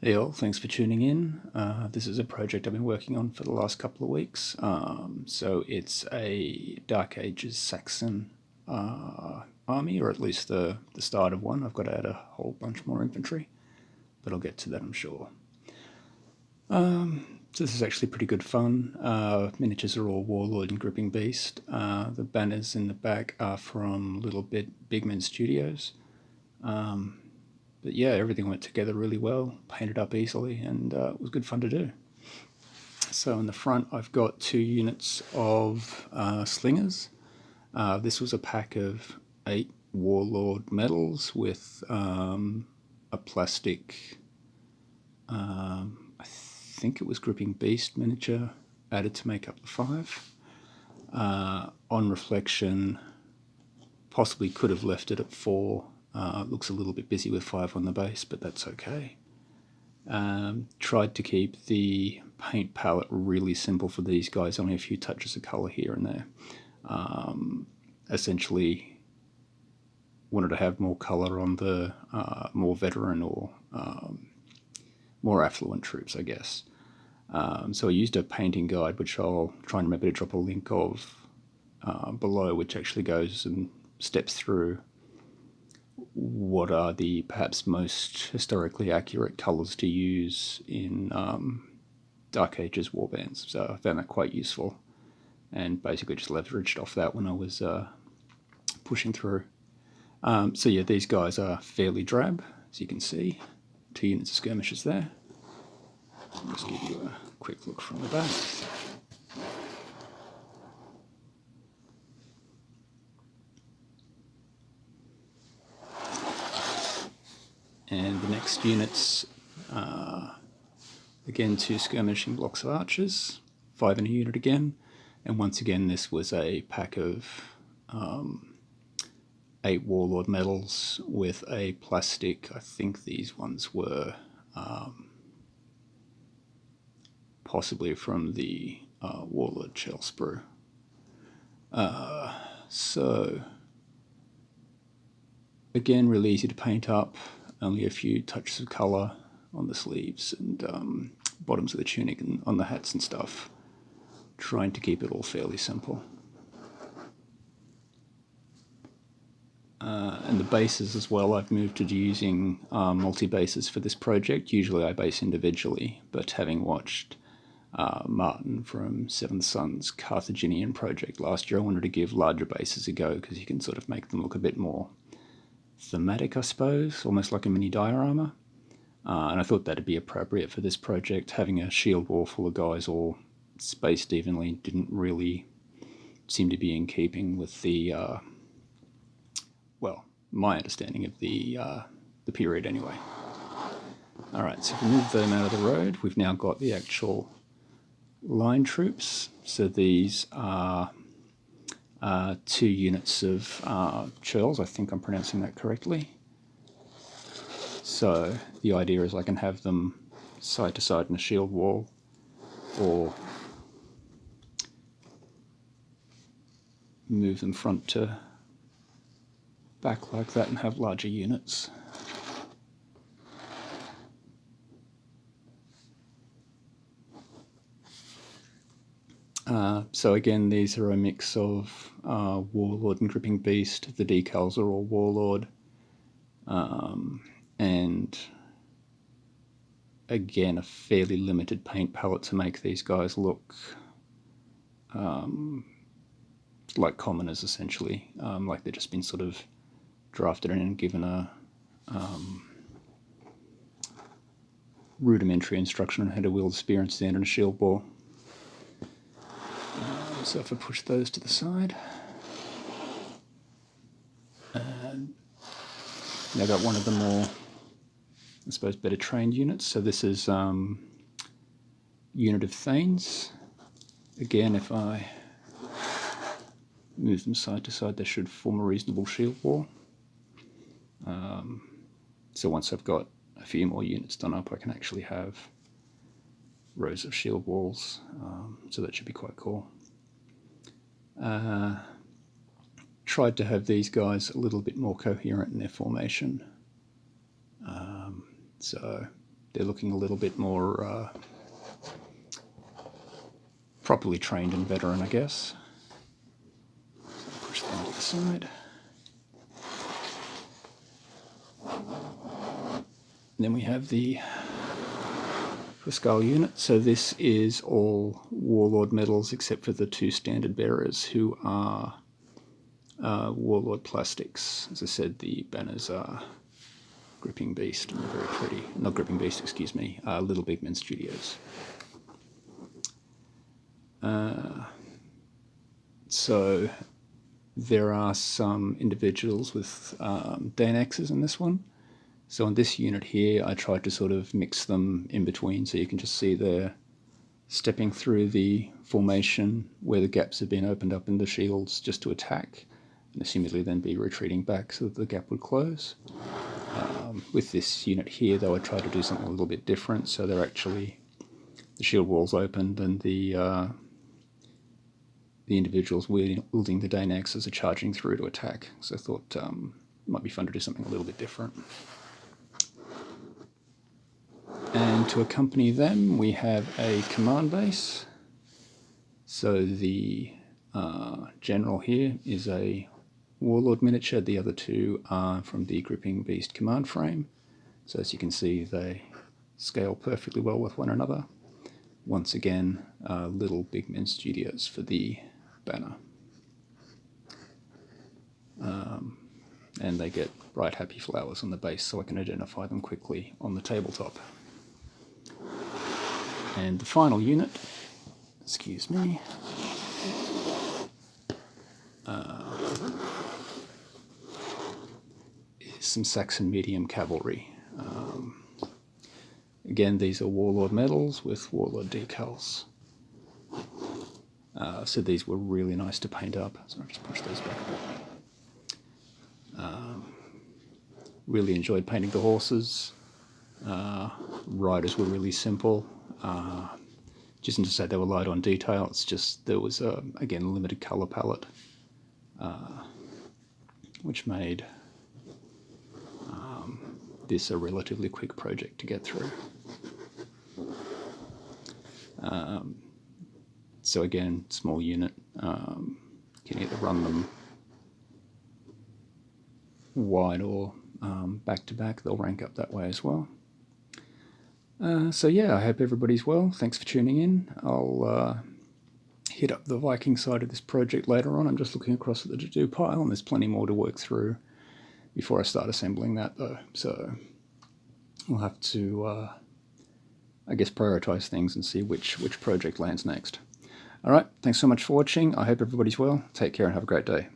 Hey all, thanks for tuning in. This is a project I've been working on for the last couple of weeks. So it's a Dark Ages Saxon army, or at least the start of one. I've got to add a whole bunch more infantry, but I'll get to that, I'm sure. So this is actually pretty good fun. Miniatures are all Warlord and Gripping Beast. The banners in the back are from Little Big Men Studios. But yeah, everything went together really well, painted up easily, and it was good fun to do. So in the front, I've got 2 units of slingers. This was a pack of 8 Warlord medals with a plastic, I think it was Gripping Beast miniature added to make up the 5. On reflection, possibly could have left it at 4. Looks a little bit busy with 5 on the base, but that's okay. Tried to keep the paint palette really simple for these guys, only a few touches of colour here and there. Essentially wanted to have more colour on the more veteran or more affluent troops, I guess. So I used a painting guide, which I'll try and remember to drop a link of below, which actually goes and steps through what are the perhaps most historically accurate colours to use in Dark Ages warbands. So I found that quite useful and basically just leveraged off that when I was pushing through. So yeah, these guys are fairly drab, as you can see. 2 units of skirmishers there. I'll just give you a quick look from the back. And the next units, again, 2 skirmishing blocks of archers, 5 in a unit again, and once again this was a pack of 8 Warlord medals with a plastic, I think these ones were possibly from the Warlord shell sprue. So again, really easy to paint up. Only a few touches of colour on the sleeves and bottoms of the tunic and on the hats and stuff. Trying to keep it all fairly simple. And the bases as well, I've moved to using multi-bases for this project. Usually I base individually, but having watched Martin from Seventh Son's Carthaginian project last year, I wanted to give larger bases a go because you can sort of make them look a bit more thematic, I suppose, almost like a mini diorama. And I thought that'd be appropriate for this project. Having a shield wall full of guys all spaced evenly didn't really seem to be in keeping with the, well, my understanding of the period anyway. Alright, so if we move them out of the road, we've now got the actual line troops. So these are 2 units of churls. I think I'm pronouncing that correctly. So the idea is I can have them side to side in a shield wall, or move them front to back like that and have larger units. So again, these are a mix of Warlord and Gripping Beast. The decals are all Warlord. And again, a fairly limited paint palette to make these guys look like commoners, essentially. Like they've just been sort of drafted in and given a rudimentary instruction on how to wield a spear and stand on a shield wall. So if I push those to the side, and now I've got one of the more, I suppose, better trained units. So this is unit of Thanes. Again, if I move them side to side, they should form a reasonable shield wall. So once I've got a few more units done up, I can actually have rows of shield walls. So that should be quite cool. Tried to have these guys a little bit more coherent in their formation. So they're looking a little bit more properly trained and veteran, I guess. So push them to the side. And then we have the Pascal unit. So this is all Warlord medals except for the 2 standard bearers, who are Warlord plastics. As I said, the banners are Gripping Beast, and they're very pretty. Not Gripping Beast, excuse me, Little Big Men Studios. So there are some individuals with Dainaxes in this one. So on this unit here, I tried to sort of mix them in between, so you can just see they're stepping through the formation where the gaps have been opened up in the shields just to attack, and assumedly then be retreating back so that the gap would close. With this unit here, though, I tried to do something a little bit different, so they're actually, the shield walls opened and the individuals wielding the Dainaxes are charging through to attack. So I thought it might be fun to do something a little bit different. And to accompany them, we have a command base. So the general here is a Warlord miniature. The other 2 are from the Gripping Beast command frame. So as you can see, they scale perfectly well with one another. Once again, Little Big Men Studios for the banner. And they get bright happy flowers on the base, so I can identify them quickly on the tabletop. And the final unit, excuse me, is some Saxon medium cavalry. Again, these are Warlord medals with Warlord decals. So these were really nice to paint up. So I'll just push those back a bit. Really enjoyed painting the horses. Riders were really simple. Just to say they were light on detail, it's just there was, again, a limited colour palette, which made this a relatively quick project to get through. So again, small unit, can either run them wide or back to back. They'll rank up that way as well. So yeah, I hope everybody's well. Thanks for tuning in. I'll hit up the Viking side of this project later on. I'm just looking across at the to-do pile, and there's plenty more to work through before I start assembling that, though. So we'll have to, I guess, prioritize things and see which project lands next. All right, thanks so much for watching. I hope everybody's well. Take care and have a great day.